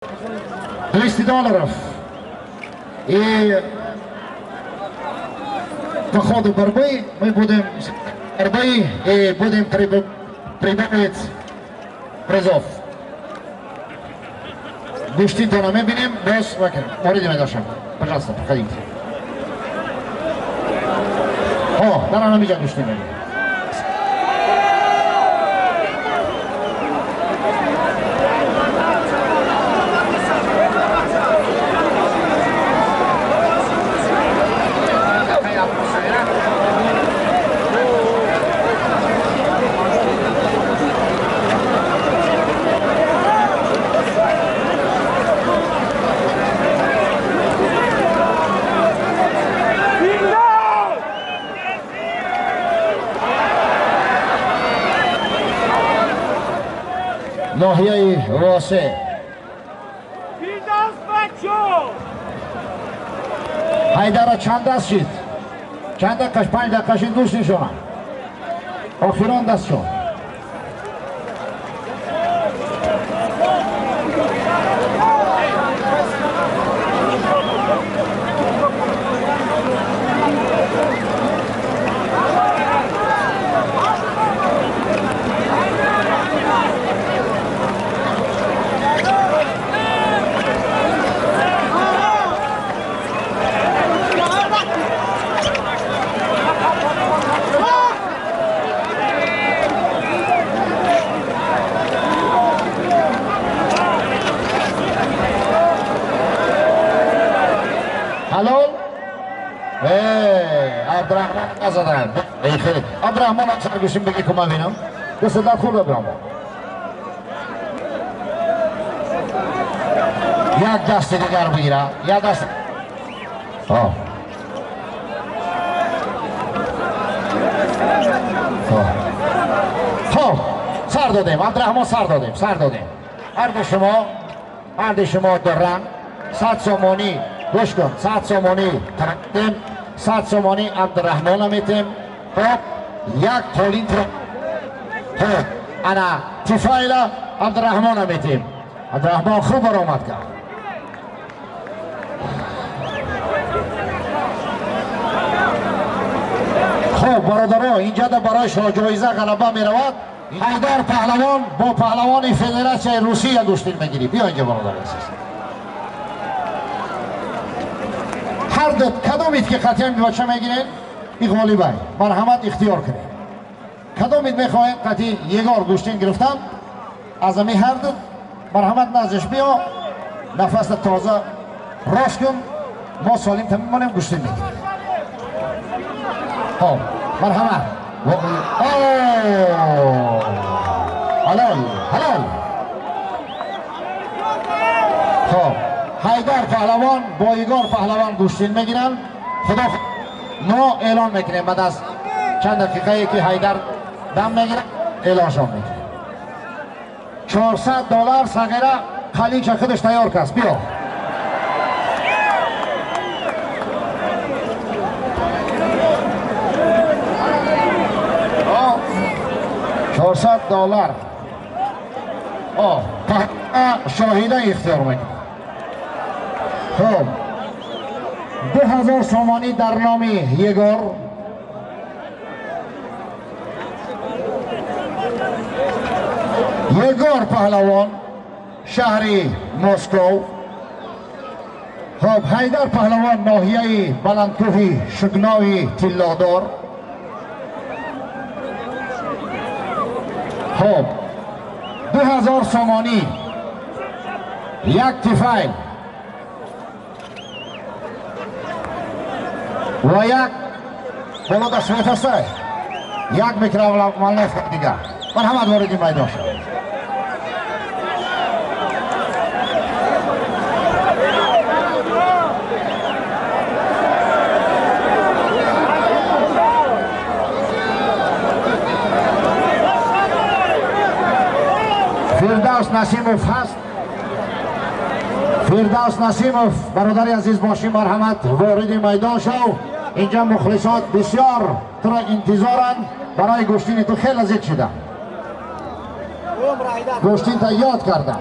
$200. И по ходу борьбы мы будем прибавить призов. Гуштин-то мы видим, босс, Моридин Айдашев. Пожалуйста, проходите. О, да, нам видят Гуштин. ناحیه واسه حیدر چند دست شید؟ چند دقیقش؟ 5 دقیقش این دوست نشونم آخران دست شد. عبدالرحمن نزدن خیلی عبدالرحمن هم سرگوشیم بگی که من بینم دست در خورد عبدالرحمن یک دست دیگر بگیره یک دست خب سر دادیم عبدالرحمن سر دادیم هر دو شما دارن 100 سومانی گوش کن 100 سومانی تقدیم 100 سومانی عبدالرحمن میتیم خب یک تولین خب انا تفایل عبدالرحمن میتیم عبدالرحمن خوب برآمد کرد خب برادرها اینجا برای شما جایزه غلبه میرود حیدر پهلوان با پهلوان فدراسیون روسیه گشتین میگیری بیا اینجا برادر عزیز هر دو کدومید که قطعی بچه میگیرین این غالبه مرحمت اختیار کنید کدومید میخواین قطعی یگار گوشتین گرفتم از امی هر دو مرحمت نزدش بیا نفس تازه راست کن ما سالیم تمیم منیم گوشتین میگیریم خب مرحمت حلال خب حیدر پهلوان با یگار پهلوان گوشتین میگیرن خدا ما اعلان میکنیم بعد از چند دقیقه که حیدر دم میگیرن اعلانشان میکنیم $400 سگره خلیج خودش تیار کس بیا $400 شاهده اختیار میکنیم خب 2000 سومانی در نام یگار پهلوان شهری مسکو خب حیدر پهلوان ناحیه بلندکوهی شگناوی تلادار خب 2000 سومانی یک تفایل و یک بالا دستمت هسته یک میکرم مالنف دیگر مرحمت واردی میدان شد فردوس نسیموف هست فردوس نسیموف برادر عزیز باشی مرحمت وارد میدان شو اینجا مخلصات بسیار تو را انتظارن برای گوشتین تو خیلی لذت شده گوشتین تا یاد کردن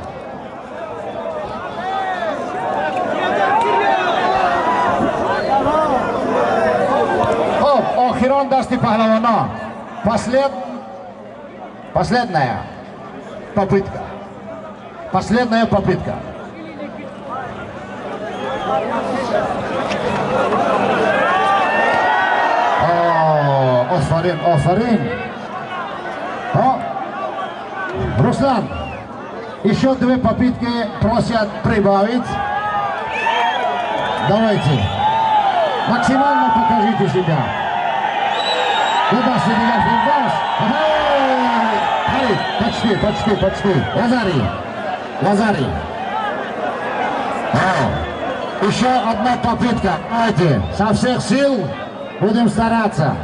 дасти пахлавона. Последняя попытка. Последняя попытка. Офарин. Руслан, еще 2 попытки просят прибавить. Давайте. Максимально покажите себя. Куда себя финбаш? Почти. Лазари. Еще одна попытка. Давайте. Со всех сил будем стараться.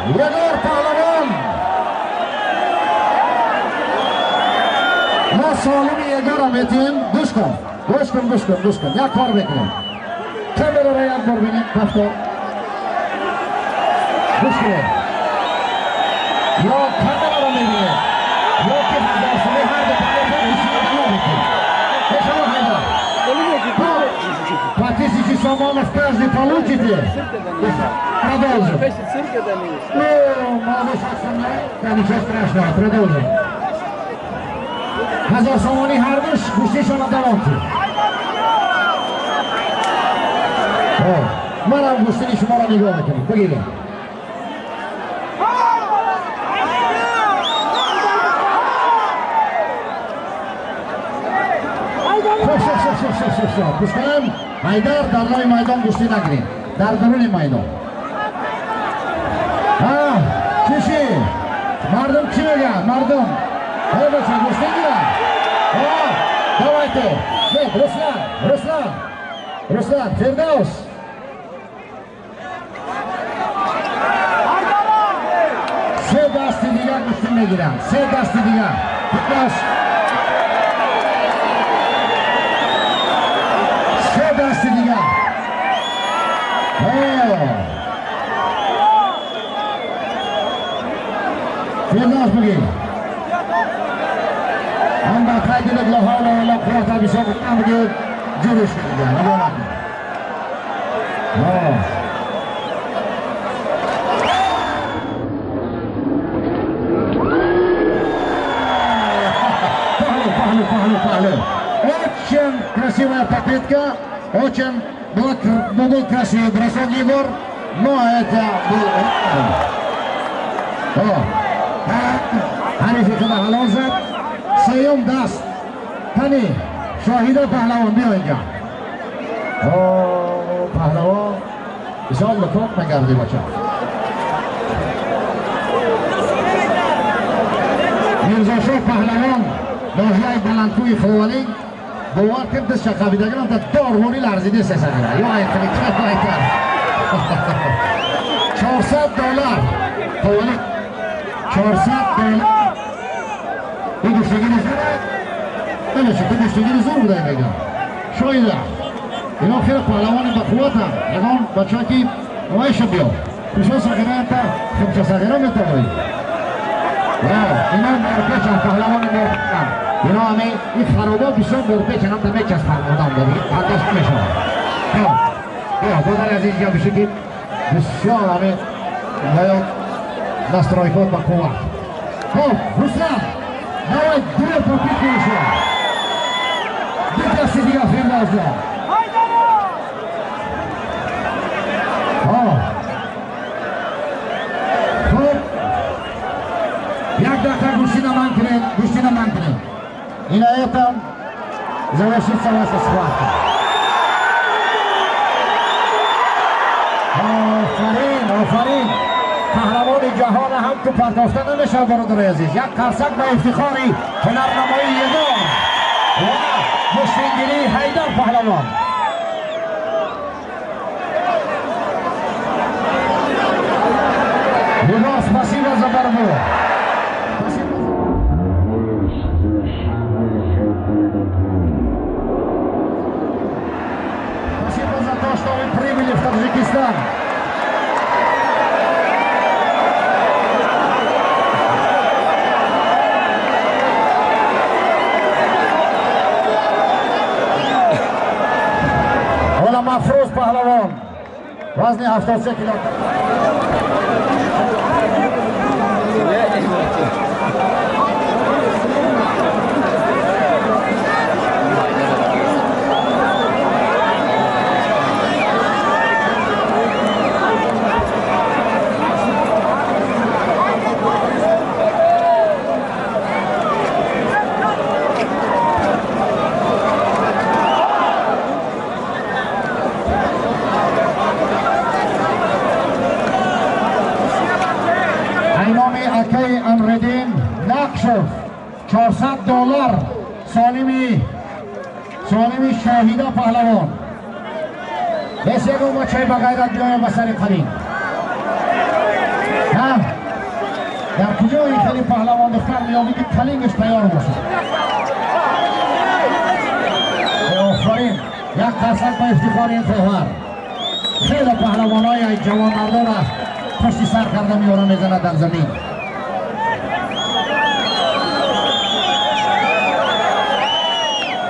Егор Пахлавон. ما سالم Егора метим. Душкан. Як бор бекунем. Камера як бор бинем. Повтор. Душкан. Yo камера мебинем. Yo ки дарсне ҳарда пахлавон иши Практически Самонов каждый получите. Продолжим. Молодой Саксонай. Да, ничего страшного. Продолжим. Hazar Samoni Harbish, Gustishon Adalonti. Mana Gustini shumara nigoh mekunum. Bug'inglar. Xo'p. Gustinam, Haydar darloy maydon Gustin agri. Dar daruni maydon. Kishi. Mardum kimga? Mardum. Haybacha Gustinga. Давайте. Нет, Ruslan, Firdaus. Se dasti diga Gustinga giram. Se dasti diga. Firdaus. Dasti diga. Firdaus bugün. Anda kaydılık la havla ve la kuvvete bir sokaktan bugün cürüş edeceğim. Пахлю. Очень красивая попытка. Очень был красивый бросок Егор, но это был... Harifekada halol zad. Sayom dast. Qani, Shohida Pahlavon buyinga. Pahlavon. İnşallah korkmagan deb ochar. Mirzoshoh Pahlavon, Nohiyay Balandkuy Xivalik. Bovar qilib shaqabidagilar dorvoni larziga sesadilar. Yo aytdik, aytlar. $400. Xivalik. $400. Bu düştüğünüz öyle şu düştüğünüz zor bu da yemeğe. Şöyle. İnan ki pahlavanı bakuvata. İnan başaki o iş yapıyor. Kuşa sakıranta, kimse sakıramıyor tabii. İnan merkeçen pahlavanı merkeçen. İnan ame ilk haroba bir son merkeçen am da merkeç pahlavanı dedi. Kardeş meşhur. Tamam. Ya bu da aziz ya bir şey ki. Büşşar ame. Hayat. Настройкот Бакова. Руслан, давай 2 попытки еще. Где сидя Фирдауса? Як даха Густина Манкина. И на этом завершится ваша схватка. Афарин. قهرمان جهان هم تو پرتافتن نمیشه برادر عزیز. یک قرصک به افتخار هنرنمایی یگور و مشتینگیری حیدر پهلوان. لباس спасибо за борьбу. Спасибо за то, что вы прибыли в Таджикистан. وزن 73 کیلو. امردین نقشف $400 سالمی شاهیده پهلوان بس یکو ما چای بغیرت بیایم بسر قلیم نه در کجا این خیلی پهلوان دختر میابی که قلیمش تیار باشه آفرین یک درصد با افتخار این خواهر خیلی پهلوان های جوان مرده را پشت سر کرده میاره میزنه در زمین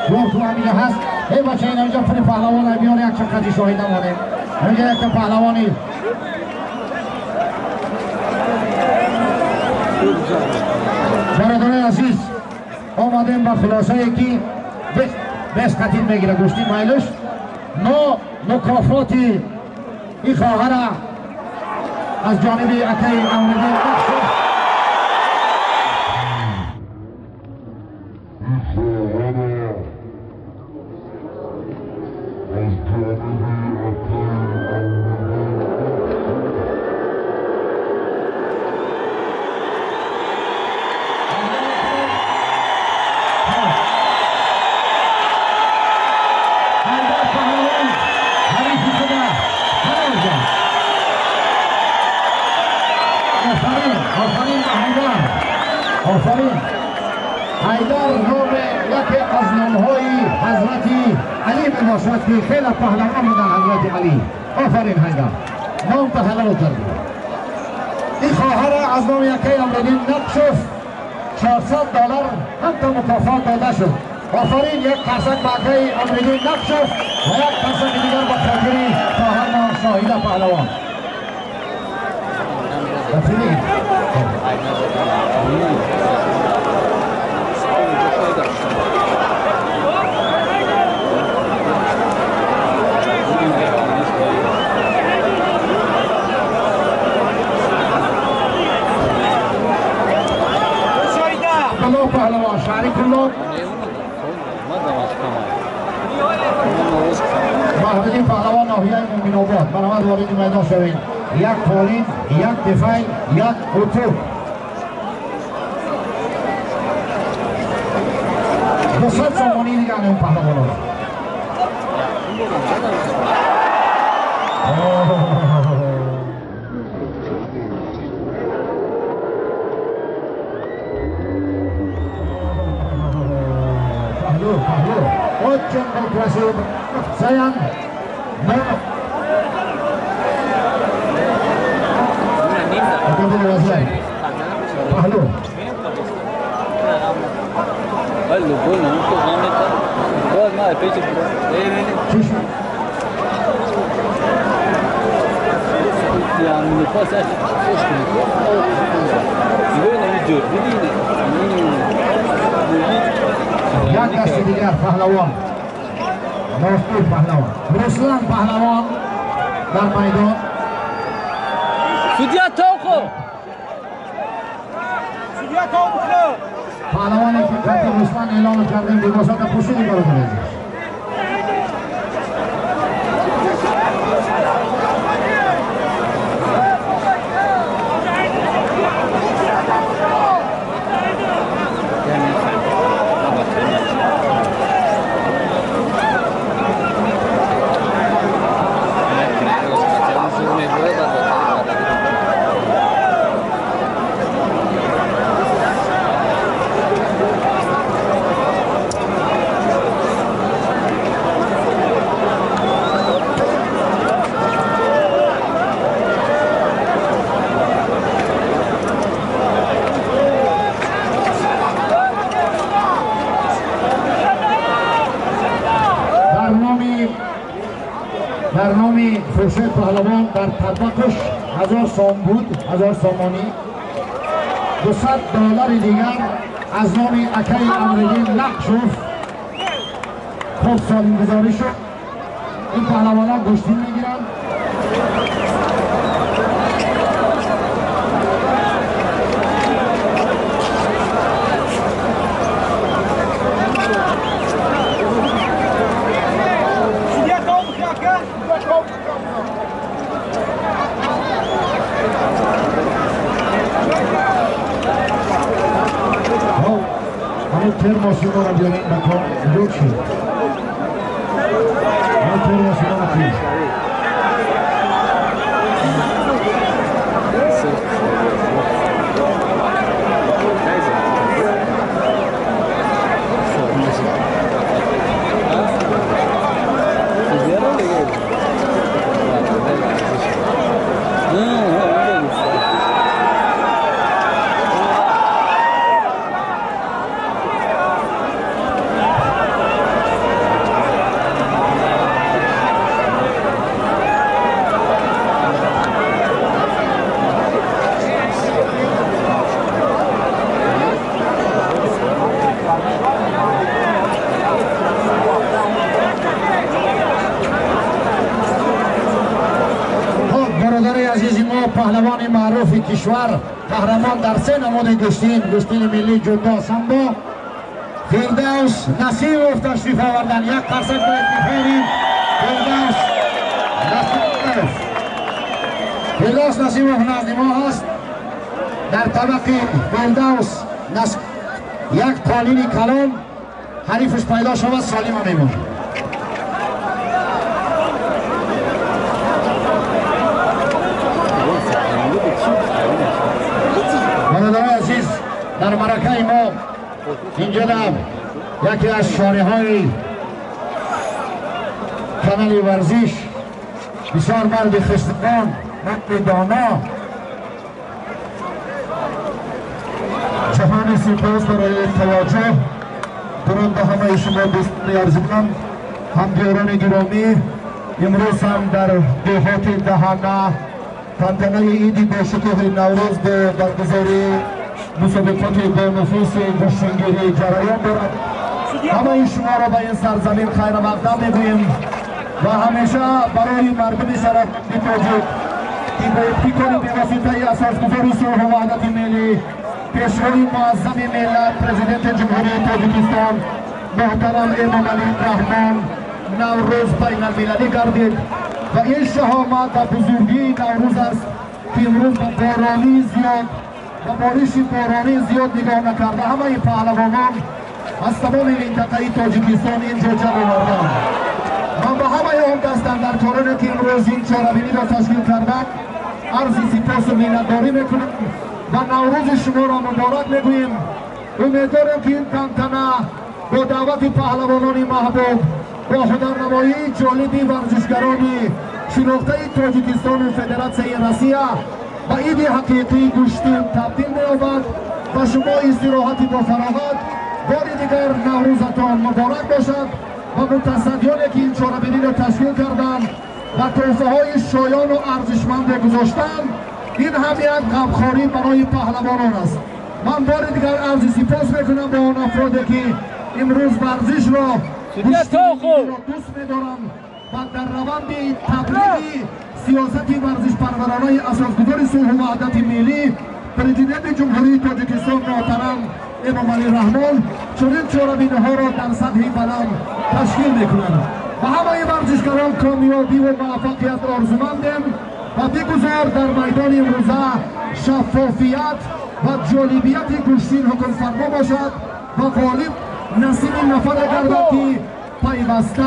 روح تو همیجا هست ای بچه این اینجا پری پهلوان های بیانه یک چقدی شاهیده مانه اینجا یک پهلوانی برادران عزیز آمدیم با خلاصه یکی بس قتیل میگیره گوشتی مایلش مکافاتی این خواهر از جانب اکی امردین آفرین حیدر نام یکی از نامهای حضرت علی میباشد که خیلی پهلوان بودن حضرت علی آفرین حیدر نام تا حلال کردی این خواهر از نام یکی امردین نقشف $400 هم تا مکافات داده شد آفرین یک قرصک باقی امردین نقشف و یک قرصک دیگر با خاطری خواهر ما شاهیده پهلوان بفرین پهلوان شهری کلو محمدین پهلوان ناحیه مومن آباد برآمد وارد میدان شوید یک پالین یک دفاع یک اتو 200 سامانی دیگه این پهلوان ها Очень был красив, Заян, но... Это были возле. Пахлю. Алло, больно, ну что, замета? Вот, на, опять чуть-чуть. Я не пасаю, что не пасаю. Сегодня идет, видите? یک دست دیگر پهلوان مفتود پهلوان رسلان پهلوان در میدان سودیا توقو پهلوانی که خط رسلان اعلام کردیم لباسات پوشیدی برو کنید در نام خورشید پهلوان در طبقش 1000 سام بود، 1000 سامانی. 200 دلار دیگر از نام اکای امرگی نقد شد. خوب سالم گذاری شد. این پهلوان ها گشتین میگیرن. همون ترماسیون رو بیاریم بکن لوک شد. همون ترماسیون رو خیلی پهلوان معروف کشور قهرمان در 3 نمود گشتین ملی جودو سامبو فردوس نسیموف تشریف آوردن. 1% باید بخیریم. فردوس نسیموف نزد ما هست. در طبق فردوس یک قالین کلان حریفش پیدا شود سالم میمونه. برادران عزیز، در مرکه ما اینجا یکی از شانه های کانال ورزش بسیار مرد خستگان، مرد دانا، جهان سپاس برای توجه درود به همه شما دوستان عرض کنم. همکاران گرامی، امروز هم در دهات دهانه تنتنه عید با شکوه نوروز به برگزاری مسابقات با نفوس گشتنگیری جریان دارد. همه شما را به این سرزمین خیر مقدم میگوییم و همیشه برای مردم شرفتی توجه حمایت کنیم به واسطه اساسگذاری صلح و وحدت ملی پیشروی معظم ملت پرزیدنت جمهوری تاجیکستان محترم امامعلی رحمان نوروز بین المللی گردید و این شهامت و بزرگی نوروز است که امروز با بارانی زیاد و بارش بارانی زیاد نگاه نکرده همه این پهلوانان از تمام منطقه تاجیکستان اینجا جمع آوردند. من به همه آن دستاندرکارانی که امروز این چهاربینی را تشکیل کردند عرض سپاس و منتداری میکنم و نوروز شما را مبارک میگوییم. امیدوارم که این تنتنه با دعوت پهلوانان محبوب با هنرنمایی جالبی ورزشگرانی شناخته تاجیکستان و فدراسیون روسیه و عید حقیقی گشتین تبدیل می‌یابد و شما استراحتی با فراغت بار دیگر نوروزتان مبارک باشد و متصدیانی که این چهاربینی را تشکیل کردند و تحفه‌های شایان و ارزشمند گذاشتند این هم یک غمخواری برای پهلوانان است. من بار دیگر عرض سپاس میکنم به آن افرادی که امروز ورزش را دوست می‌دارم و در روند تبلیغ سیاست ورزش پرورانه اساسگذار صلح و وحدت ملی پرزیدنت جمهوری تاجیکستان محترم امامعلی رحمان چنین چهاربینی‌ها را در سطح بلند تشکیل میکنند و همه ورزشکاران کامیابی و موفقیت آرزومندیم و بگذار در میدان امروزه شفافیت و جالبیت گشتین حکم فرما باشد و غالب نصیب نفر گردد که پیوسته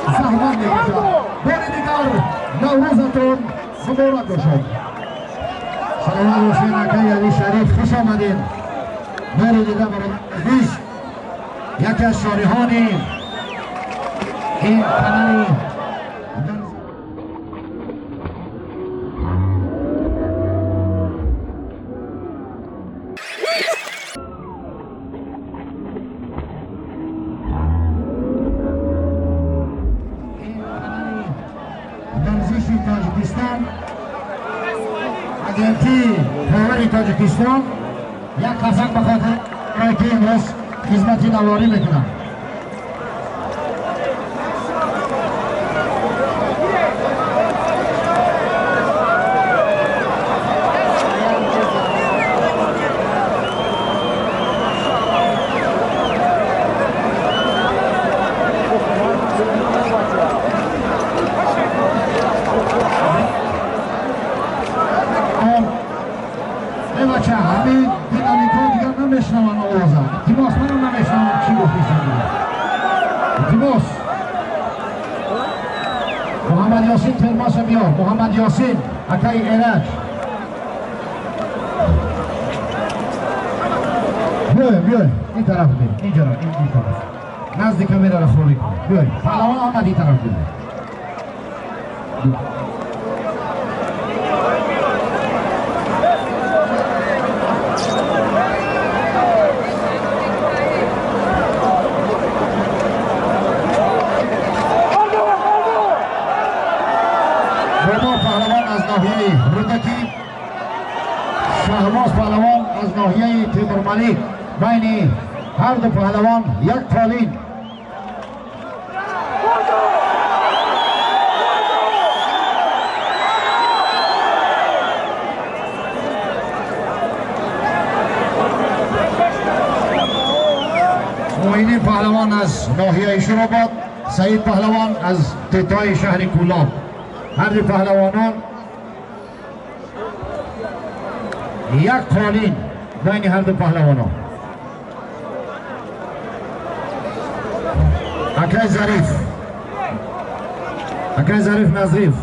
زحمت میکشد. بار دیگر نوروزتون مبارک باشد. سلام حسین اکای علی شریف، خوش آمدین. بار دیگر برای یکی از شارحان این کانال агенти павари Тоҷикистон як қасам ба хотир ки имрӯз хизмати наворӣ мекунам. همین دینامیکا دیگر نمیشنوان آوازم. التماس منم نمیشنوم چی گفتیستم دیگر. التماس محمد یاسین ترماس بیار. محمد یاسین اکای ایرج بیای این طرف بیر. اینجا را این طرف نزد کامیرا را خالی کن. بیای پهلوان آمد این طرف بیر. شهباز پهلوان از ناحیه تیمورملک بین هر دو پهلوان یک پالین. معینی پهلوان از ناحیه شوراباد، سعید پهلوان از تیتای شهر کولاب. هر دو پهلوانان یک قالین بین هر دو پهلوانان. اکای ظریف نظریف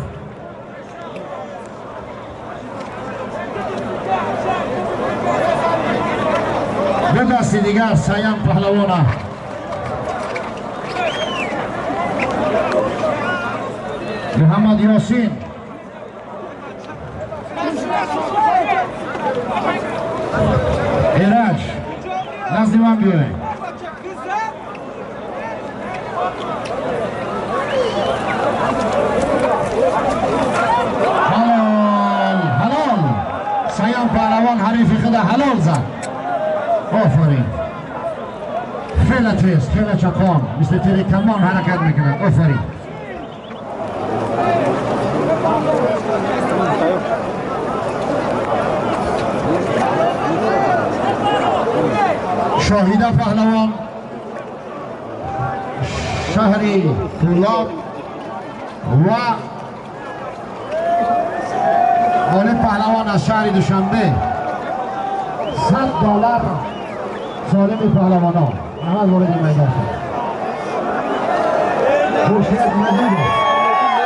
به دستی دیگر سیم پهلوانه محمد یاسین ایرج نزدی من بیای. حلال سیام پهلوان حریف خدا حلال زد. آفرین خیلی تیز خیلی چقام مثل تیری کمان حرکت میکنه. آفرین شاهیده پهلوان شهری کولاب و آل پهلوان از شهر دوشنبه $100 سالم پهلوان ها اول وارد میدان شد. خورشید مجید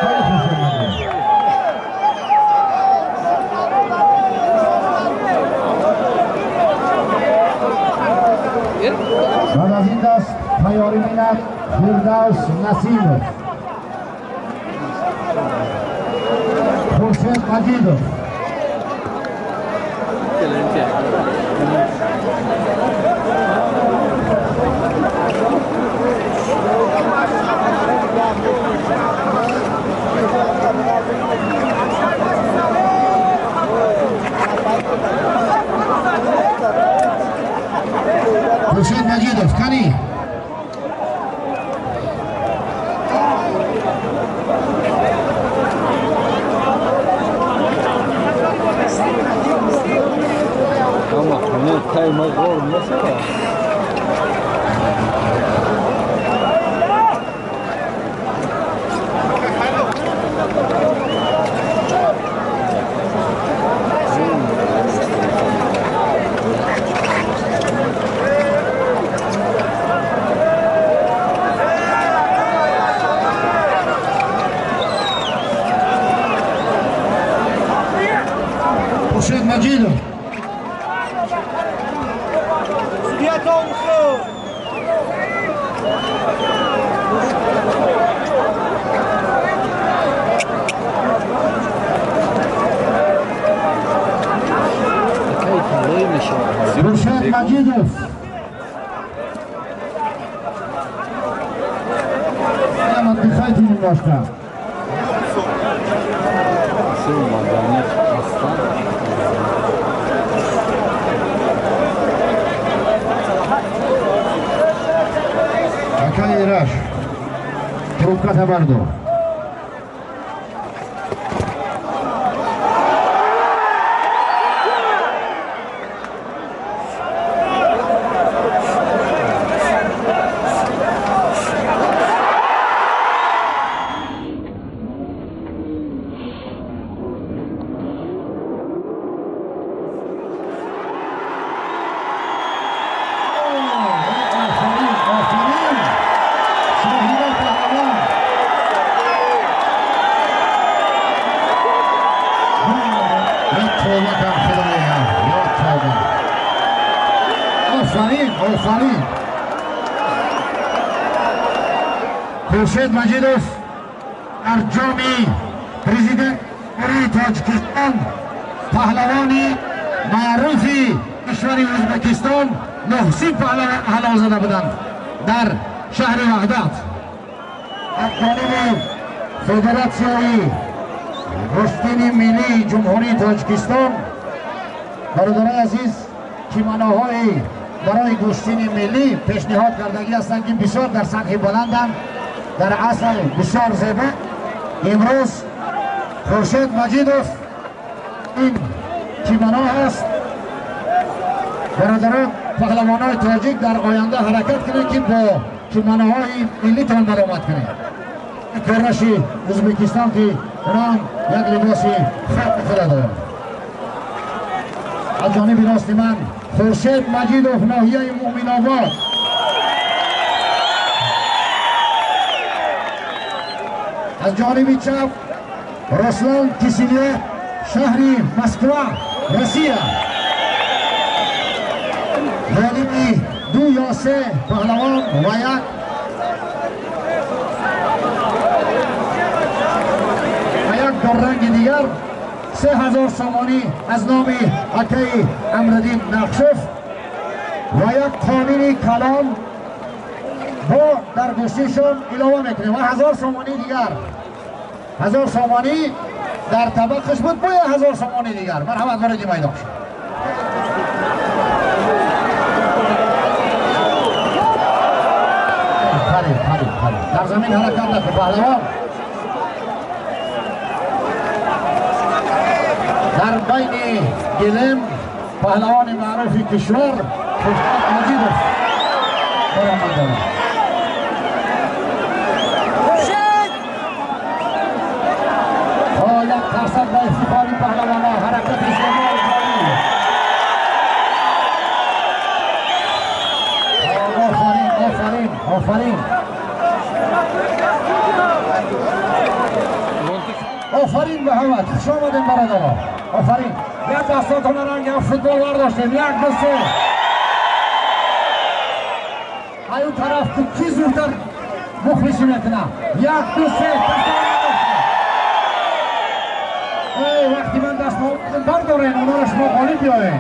خیلی خورشید مجید بعد از این دست تیاری میند فردوس نسیمov خورشید مجیدov خورشید مجیدov کنی Ama bunu kaymak olmasa da. خورشید مجیدov خورشید مجیدov من بخواهید باشم Asıl madeni aslan. Akay Irash. Trubka tabardo. آفرین خورشید مجیدوف در جام پرزیدنت تاجیکستان پهلوانی معروفی کشور ازبکستان محسن پهلوان حلال زده بودند در شهر وحدت. از جانب فدراسیون کشتی ملی جمهوری تاجیکستان برادران عزیز کیمانوهای برای کشتی ملی پیشنهاد کردگی هستند که بسیار در سطح بلندند، در اصل بسیار زیبا. امروز خورشید مجیدوف این کیمانو هست. برادران پهلوانای تاجیک در آینده حرکت کنند که با کیمانوهای ملی تان برآمد کنند. کورش ازبکستان که اونان یک لباس خط خود دارند. از جانب راست من خورشید مجیدوف ناحیه مومن آباد، از جانب چپ رسلان کیسیلیف شهری مسکو روسیه. جانب دو یا سه پهلوان و یک در رنگ دیگر 3000 سامانی از نام اکی امردین نقشف و یک قانونی کلام با در گوشتشون علاوه میکنه و 1000 سامانی دیگر 1000 سامانی در طبقش بود با 1000 سامانی دیگر. مرحمت وارد میدان شد. در زمین حرکت نکن پهلوان. در بین گلم پهلوان معروف کشور خورشید مجیدوف برآمده. یک فرصت به افتخار پهلوانان حرکت اسلامی آفرین آفرین به همت خوش آمدین برادران. آفرین یک دستاتون رنگ فوتبال برداشتیم. یک دو سه ایو طرف تو کی زودتر مخلصی میکنه. یک دو سه وقتی من دست بردارین اونا را شما خالی بیاین.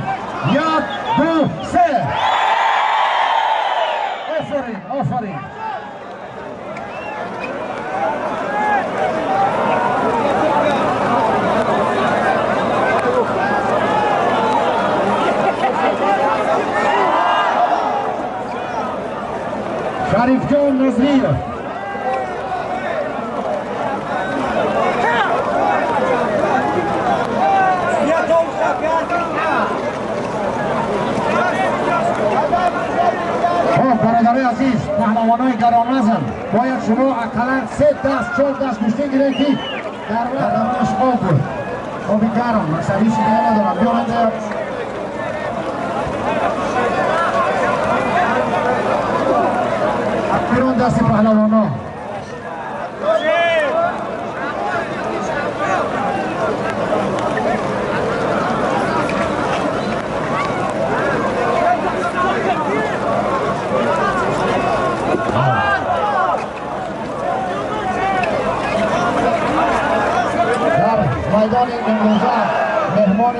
یک دو سه آفرین شریف جان نظریه برادرای عزیز پهلوانای گرانوزن باید شما اقلا 3 دست 4 دست گوشتی گیرید که در وقتش آب بود آبی گرم مکسبی چیزی ندارم بیارنده بیرون دست پهلوانا میدان امروزه مهمان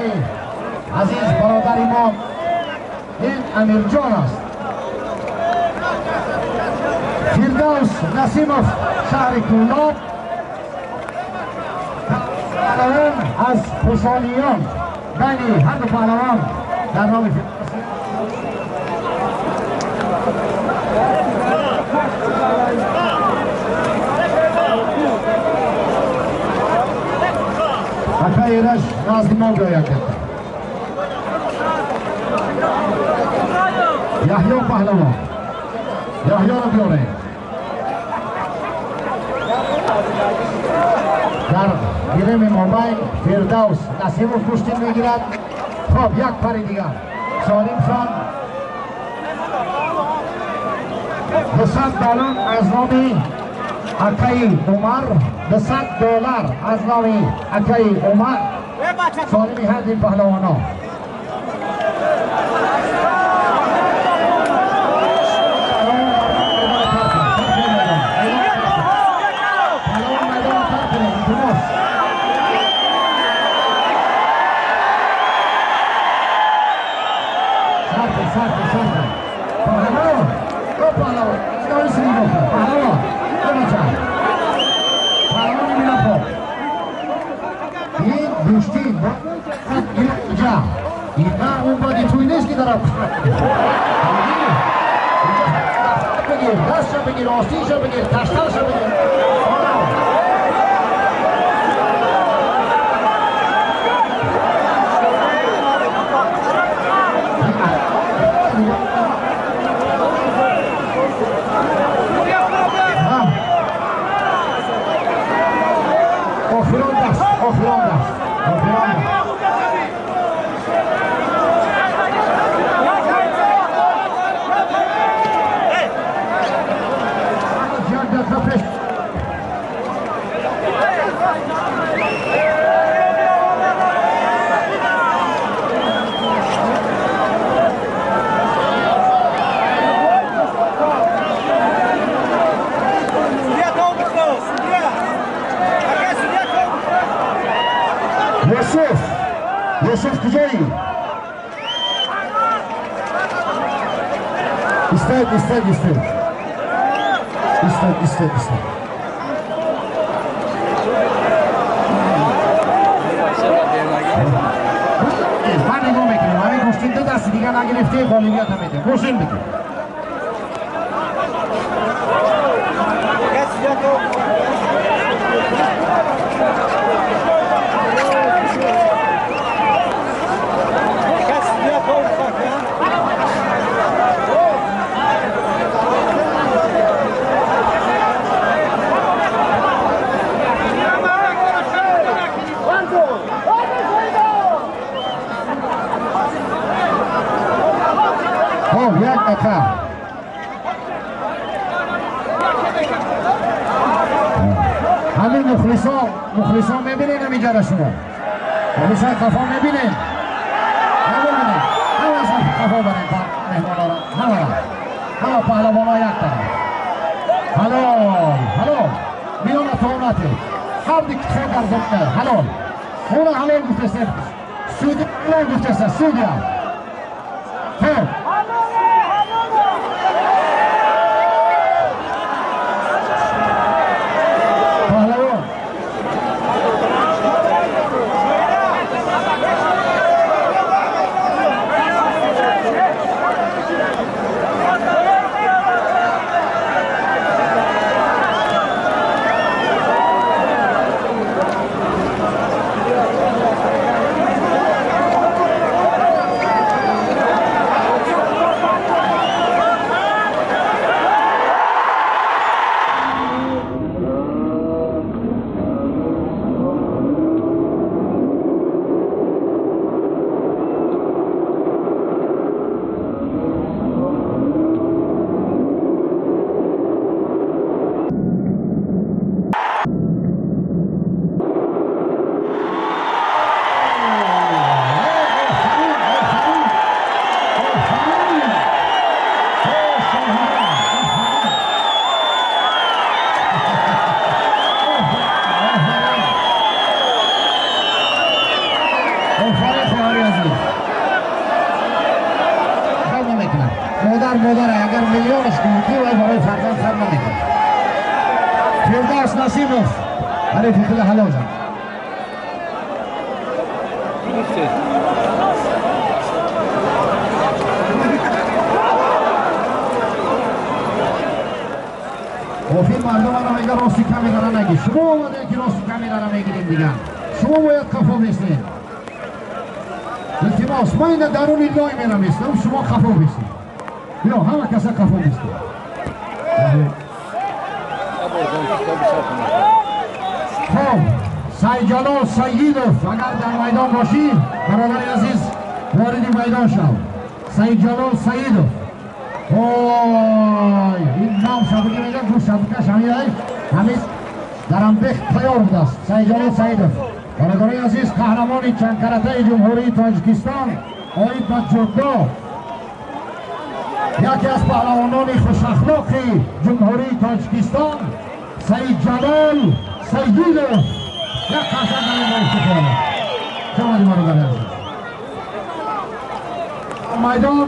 عزیز برادر ما این امیر جان است. فردوس نسیموف شهر کولاب پهلوان از خوشحالیان بین هر دو پهلوان در نام فردوس Aka Erash Nazimov bilan Yahyo Pahlavon. Yahyo Biore. Dar Girem Mobail Firdaus Nasimov kushtin megirad. Xo'p, yak pari digar. Solim Xon $200 از نام اکای عمر $200 از نام اکای عمر سالمی هر این پهلوانا Ina un po' di tuineschi da بگیر دست شو بگیر آستی شو بگیر تشتر شو بگیر آفران دست یوسف کجایی؟ استاد من نگاه میکنم همین گوشتین دو دستی دیگه نگرفته غالبیت هم میده گوشین بگیر همین مخلصان میبینین همینجا را شما مخلصان خفا میبینین نمیبینین همه از خفا برین مهمانا را همه پهلوان ها یک طرف حلال میان اتواناتی هر دیگه خیلی در زمینه حلال اون حلال گفتسته سودی حلال گفتسته سودی هم مادر اگر میلیونش کنی و برای فرزند خرج نمیکنه فردوس نصیبوف حریف خیلی حلال جان این مردم را میگه راستی کمی دارن نگی. شما اومده که راستی کمی دارن میگیریم دیگه. شما باید خفا بیستید. التماس ما این درون لای میرم ایستم شما خفا بیستید. یا همه کسا خفا بیستید. خب سیدجلال سیدوف اگر در میدان باشی برادر عزیز وارد میدان شو. سیدجلال سیدوف اوی این نام شبکه میگه گوش شبکه شمیده همیز در انبخت تیار بوده است. سیدجلال سیدوف برادر عزیز قهرمان چند کرته جمهوری تاجیکستان آید به جودو یکی از پهلوانان خوش اخلاقی جمهوری تاجیکستان سیدجلال سیدوف یک قسم در این افتخاره شما برادر عزیز میدان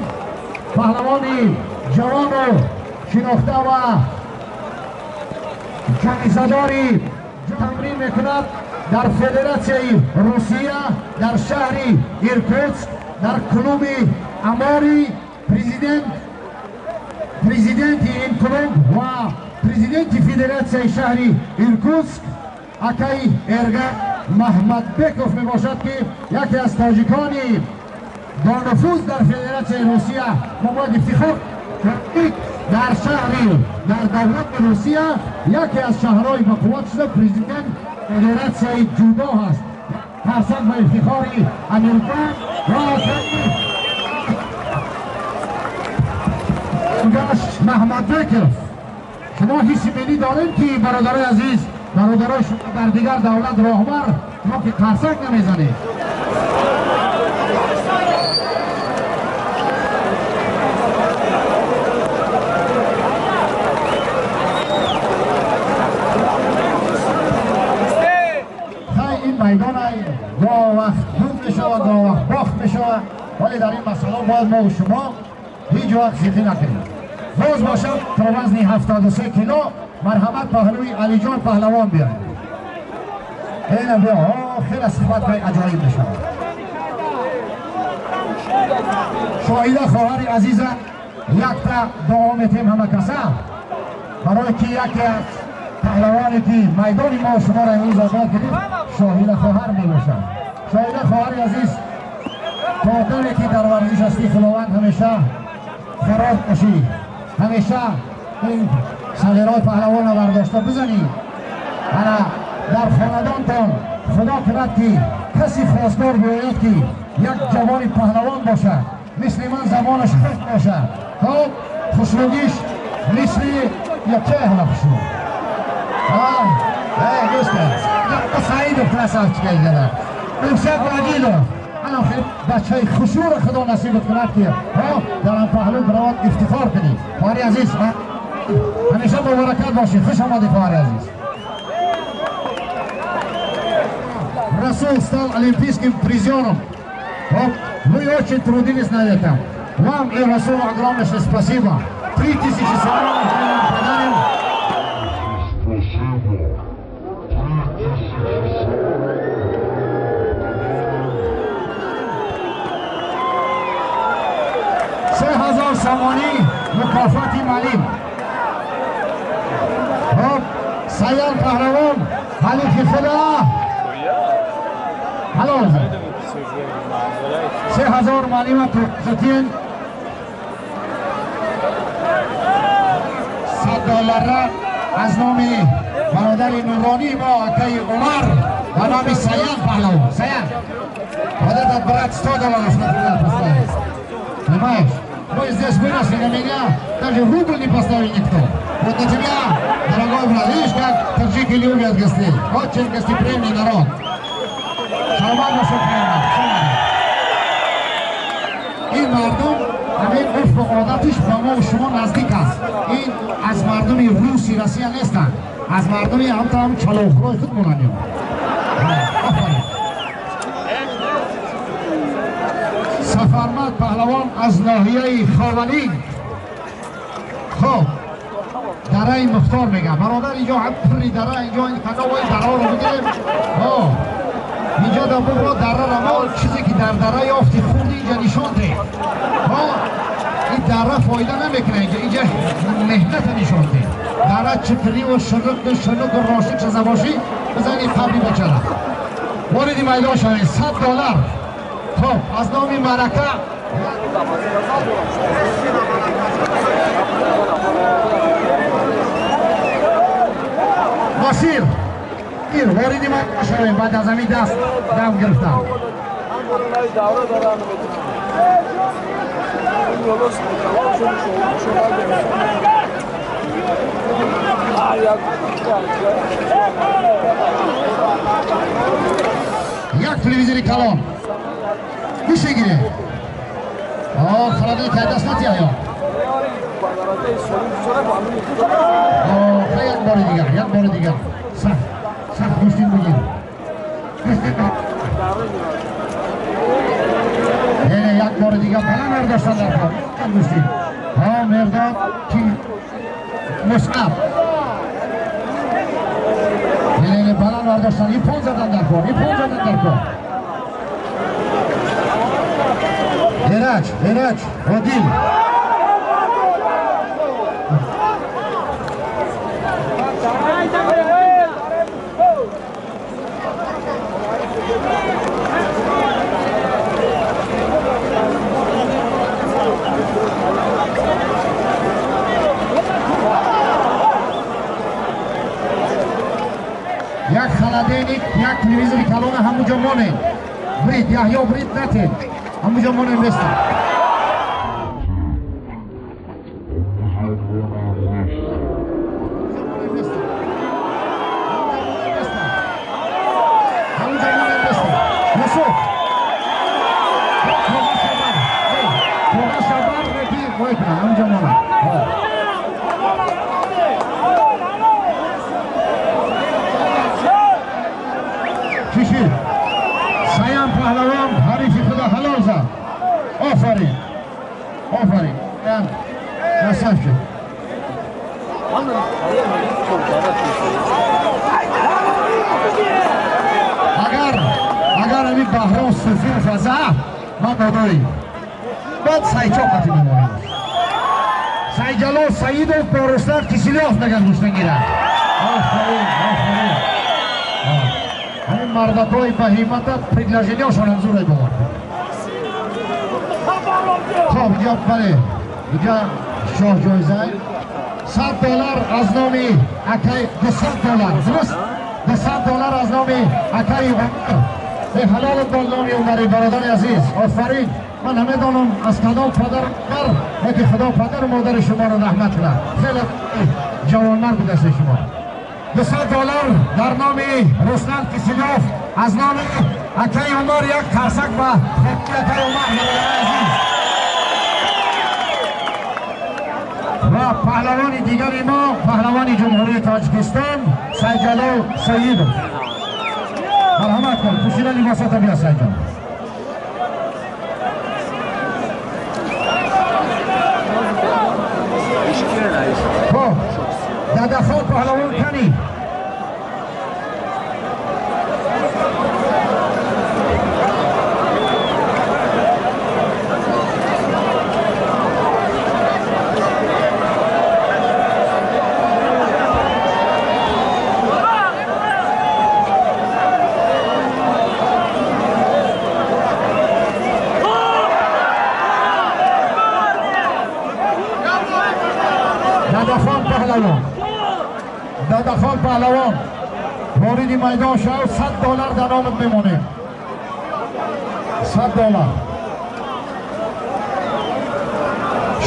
پهلوانی جوان و شناخته و جنگزداری تمرین میکند در فدراسیون روسیه در شهر ایرکوتسک در کلوب اماری پرزیدنت این کلوب و پرزیدنت فدراسیون شهر ایرکوتسک اکای ارگا محمد بیکوف می باشد که یکی از تاجیکانی با نفوذ در فدراسیون روسیه ما باید افتخار در شهری در دولت روسیه یکی از شهرهای با قوت شده پرزیدنت فدراسیون جودو هست. فرصت و افتخاری امریکا و محمد بیکوف شما حس ملی داریم که برادرای عزیز برادرای شما در دیگر دولت راهبر ما که قرصک نمیزنید. این میدان گاه وقت بود می شود گاه وقت باخت می شود ولی در این مسئله باید ما و شما هیچ وقت شوخی نکنیم. باز باشد تا وزن 73 کیلو مرحمت پهلوی علی جان پهلوان بیاریم. اینه بیا خیلی صفت های عجایب می شود. شاهده خواهر عزیزه یک تا دعا میتیم همه کسا برای که یکی از پهلوانی که میدان ما شما را امروز آزاد کردیم شاهده خواهر می باشد. شاهده خواهر عزیز قادری که در ورزش هستی خداوند همیشه خراب باشی همیشه این سلیرهای پهلوان را برداشته بزنی. انا در خاندانتان خدا کرد که کسی خواستار باید که یک جوان پهلوان باشد مثل من زبانش خوش باشد خب خوشنودیش مثل یکی حالا خوشنود دوست است سعید و پرسال چکه گده امشب راجیلو انا خیلی بچه های خشور خدا نصیبت کند که در آن پهلو برات افتخار کنی. خواهر عزیز همیشه مبارکت باشی. خوش آمدی خواهر عزیز. Rasul стал олимпийским призером. Вы очень трудились над этим. Вам и Расулу огромное спасибо. 3000 салонов подарим. سامانی مکافات مالی سیال پهلوان حلیف خدا حلال 3000 مالی و خطین $100 از نام برادر نورانی با اکای عمر و نام سیال پهلوان. سیال عدد برات $100 понимаешь? Мы здесь выросли, на меня даже рубль не поставил никто. Вот на тебя, дорогой брат, видишь, как таджики любят гостей. Очень гостеприимный народ. Шалман Машукрена. این مردم همین عرف و عادتش با ما و شما نزدیک است. این از مردم روسی روسیه نیستند. از مردم هم چلاخرای خود مونن. سفرمند پهلوان از ناحیه خاولین. خب دره مختار میگه برادر اینجا هم پری دره اینجا این قناوی دره رو بگیریم. اینجا در بگو دره رو ما چیزی که در دره یافتی خوردی اینجا نشان ده. این دره فایده نمیکنه اینجا مهنت نشان ده. داره چطوری و شنوک و راشد چه باشی بزنی قبلی بچره وارد میدان شوید. $100. خب از نام مرکه ناصیر این وارد میدان شوید. بعد از همین دست دم گرفتم. یک تلویزیونی کلان میشه گیره. خلاده که دست نتیه یا یک بار دیگر سخت گوشتین بگیر. یک بار دیگر بلا مرداشتن در کار گوشتین مردان کی مصعب بلا مرداشتن این پون زدن در کار هرج عادل یک خلدینی یک تلویزیونی کلونه همونجا مونه برید یحیا برید نتید همونجا مونه میسته سیام پهلوان حریفی خدا حلال زد. آفرین نصف شد. اگر همین بحران صوفی و فضا ما دادایی باید سایچا قطعی بمانیم. سایجلال سعید و پارستر کسیلیاف نگن گوشتن گیرن. آفرین همین مردکای بهیمت پریدلژنی هاشون هم زوره دوار. خب اینجا بله اینجا شاه جایزه $100 از نامی اکای $200 درست $200 از نامی اکای به حلال دالنامی عمری برادر عزیز. آفرین من همه دانم از کدام پدر که خدا پدر و مادر شما رو رحمت کنه. خیلی جوانمرد بود است شما. $200 در نام رسلان کسیلیوف از نام اکای عمر یک ترسک و اکای عمر و پهلوان دیگری ما پهلوان جمهوری تاجیکستان سیدجلال سعید. مرحمت کن پوشیدن لباسات بیا سعید جان. خب در دفعه پهلوان کنی دادخان پهلوان وارد میدان شد. $100 در نامت بمونه. $100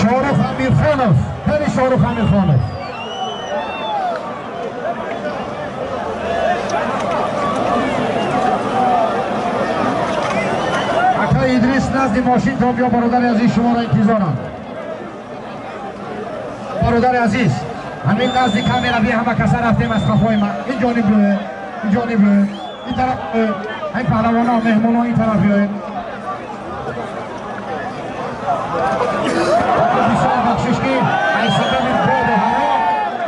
شارف امیرخانov خیلی شارف امیرخانov اکای ادریس نزد ماشین تا بیا برادر عزیز شما را انتظارم. برادر عزیز همین نزد کامیرا بیا همه کسا رفتیم از خفای من. این جانب روه این طرف این پهلوان ها مهمون ها این طرف بیاید. بسیار بخشش که ای سبب باد و هوا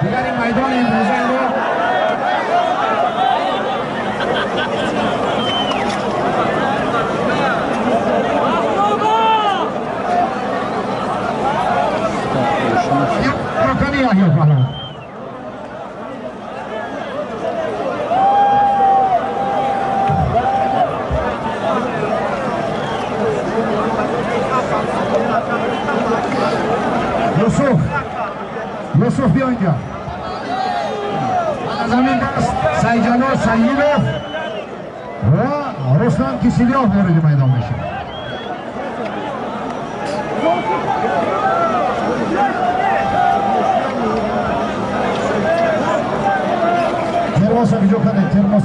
دیگر این میدان امروزه رو یک رکنی احیاد پهلوان اینجا. از زمین دست سیجانو سیدوف و رستم کسیلیوف وارد میدان میشه. ترموسا ویجو کنه، ترموس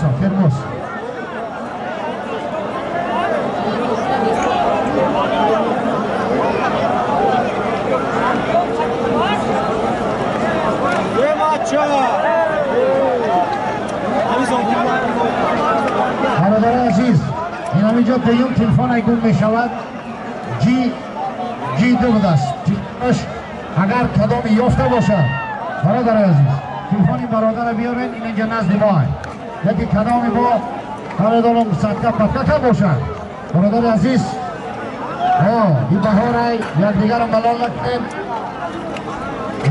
برادر عزیز این همینجا دویم تلفن ایگون می شود جی دو است تلفنش اگر کدام یافته باشد برادر عزیز تلفن این برادر بیارین این اینجا نزد ما یکی کدامی با برادرم صدقه پتکه باشد برادر عزیز این بهار یک دیگر رو ملال نکنیم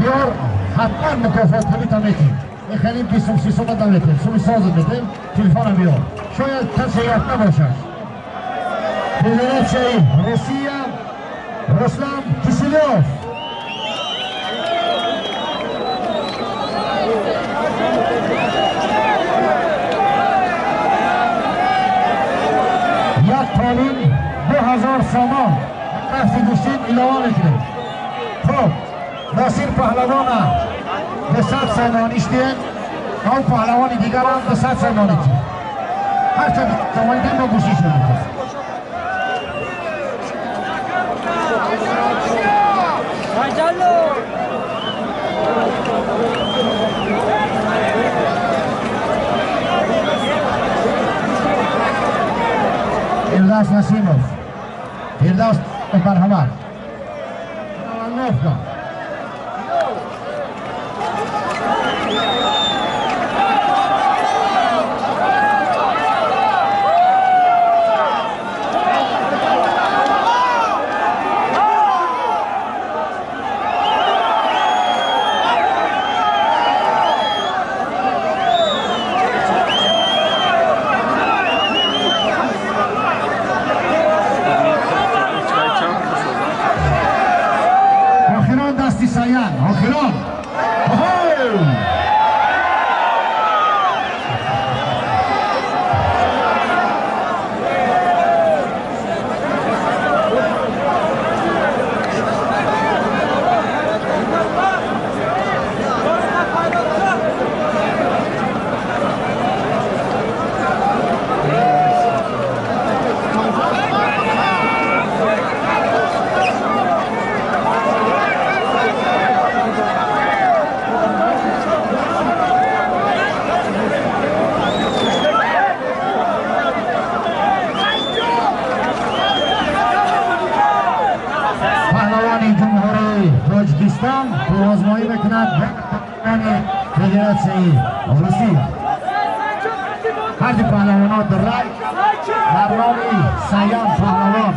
بیار حتما مکافات همیتا میتیم این خیلی پیسم سیسم نمیتیم سومی ساز میتیم تلفن بیار شاید کسی یاد نباشد فدراسیون روسیه رستم کسیلیوف یک تالین 2000 سامان رفتی دوستین ایلاوه میکنیم خب ناصر پهلوان به 100 سامانیش دین او پهلوان دیگر هم به 100 سامانی دین هرچه سامانی دین با گوشیش میکنیم Firdevs Nasimov, Firdevs Marhamat, Novka. آخران تو آزمایی بکند فدراسیون روسیه هر دی پهلوانات در رای در نامی سیام پهلوان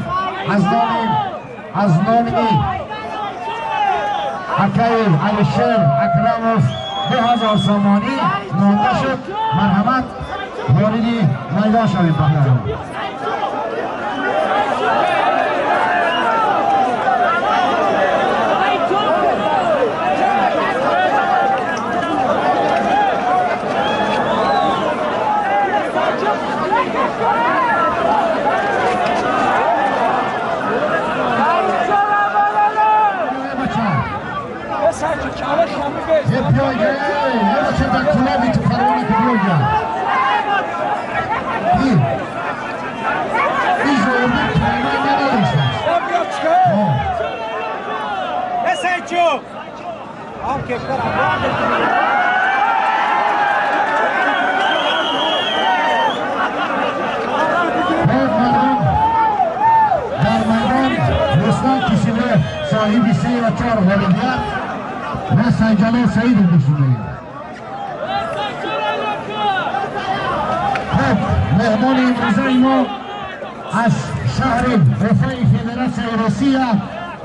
از نامی اکیل علیشیر اکراموف 2000 سامانی مانده شد مرحمت واردی میدان شوید پهلوان یه پیاگه یه بچه در کلابی تو فرمانه که بیاگه این زورده کلمه نداشته بسه چوب آم کشتر در میدان رستم کسیلیوف صاحبی 3 و 4 والدیت و سیجانو سعید نشونه خب مهمان امروزه ما از شهر رفای فدراسیون روسیه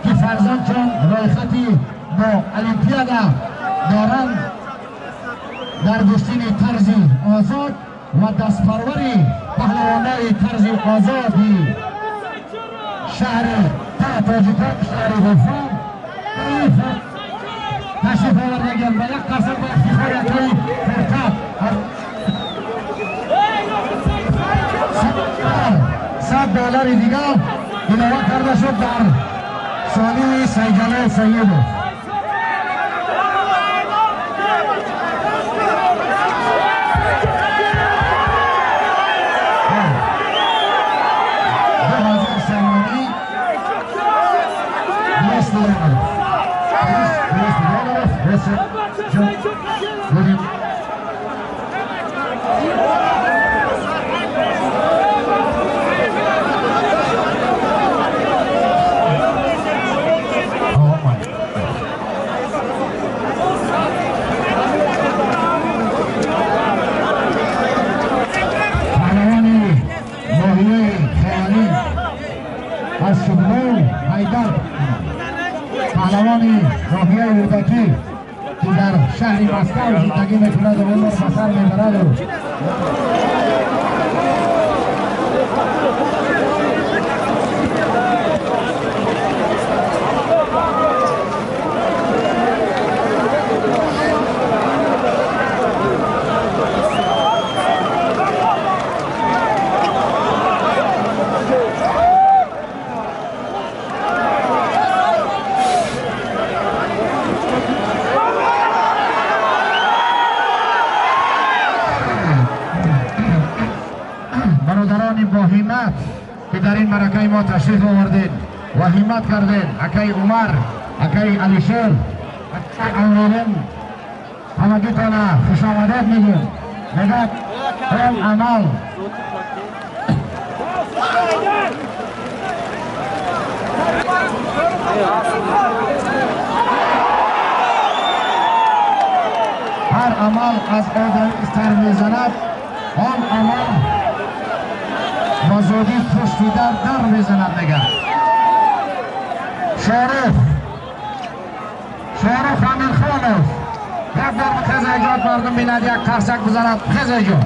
که فرزندشان رایختی با الیمپیادا دارند در گستین طرز آزاد و دستپروری پهلوانای طرز آزادی شهر تاجیکان شهر رفای تشریف آوردگان و یک قسم به افتخار اکرای فرقت $100 دیگر علاوه کرده شد در سالی سیجله سیدو. پهلوانی ناحیه اردکی که در شهر مسکو زندگی میکند و عمر به سر میبرد با همت که در این مرکه ما تشریف آوردید و همت کردید. اکای عمر، اکای علیشیر، اکای امرالین همگی تانا خوش آمدید میگیم. میگد این عمل هر عمل از آدم استر میزند آن عمل بازادی پشتی در میزند نگه. شارف امیر خانوف یک در خیز ایجاد مردم بیند یک قرصک بزند خیز ایجاد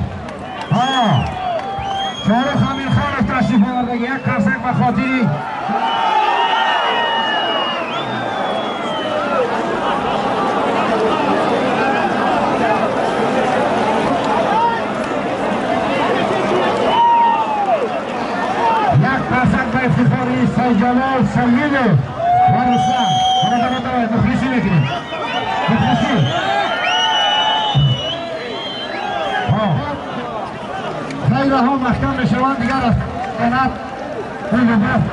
شارف امیر خانوف تشریف آورده یک قرصک به خاطری افتخاری سیجلال سیدو و رسلم برای مخلصی میکنیم مخلصی خیره ها محکم میشوند دیگر قنات این رو برد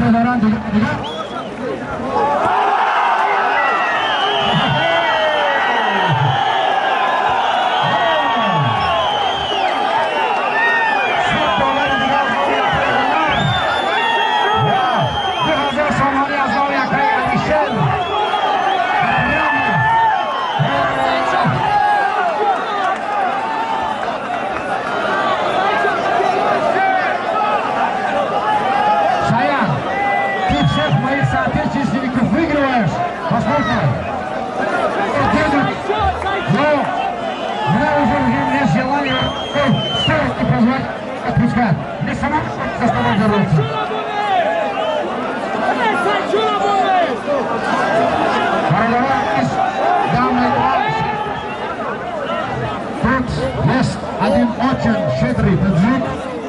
ندارن دیگر не сама заставать бороться. Тут есть один очень щедрый таджик,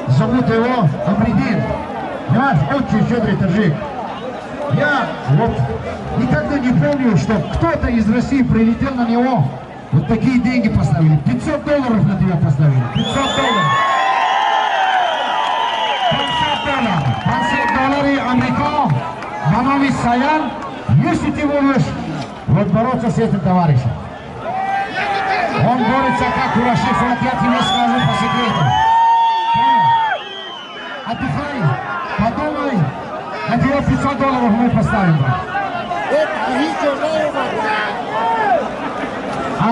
зовут его Амридин. Понимаешь, очень щедрый таджик. Я вот никогда не помню, что кто-то из России прилетел на него, вот такие деньги поставили. $500 на тебя поставили. $500. $500 Америка, банами Саян, если ты можешь вот бороться с этим товарищем. Он борется как Курашев, вот я тебе скажу по секрету. Отдыхай, подумай, на тебя $500 мы поставим.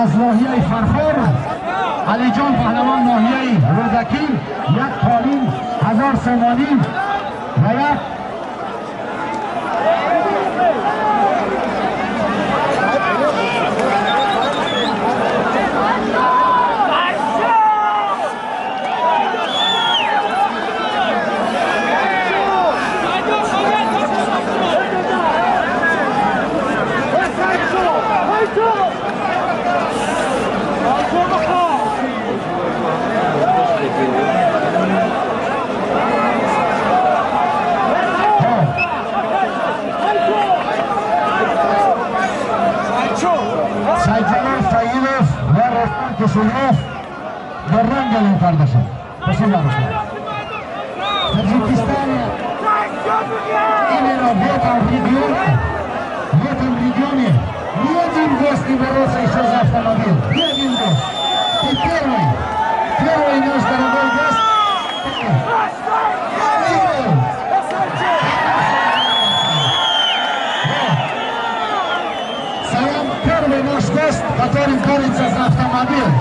از ناحیه فرخار علی جان پهلوان ناحیه رودکی یک پالین 1000 سومانی و یک Yardım gelin kardeşim. Teşekkür ederim. Tacikistan именно в этом регионе ни один гость не боролся еще за автомобиль. Ни один гость. Ты первый наш дорогой гость. Сам первый наш гость, который борется за автомобиль.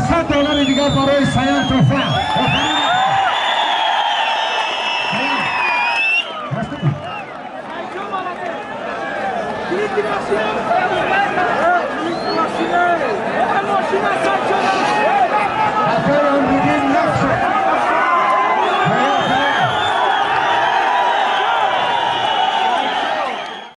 $300 دیگر برای سیان توفه. ماشین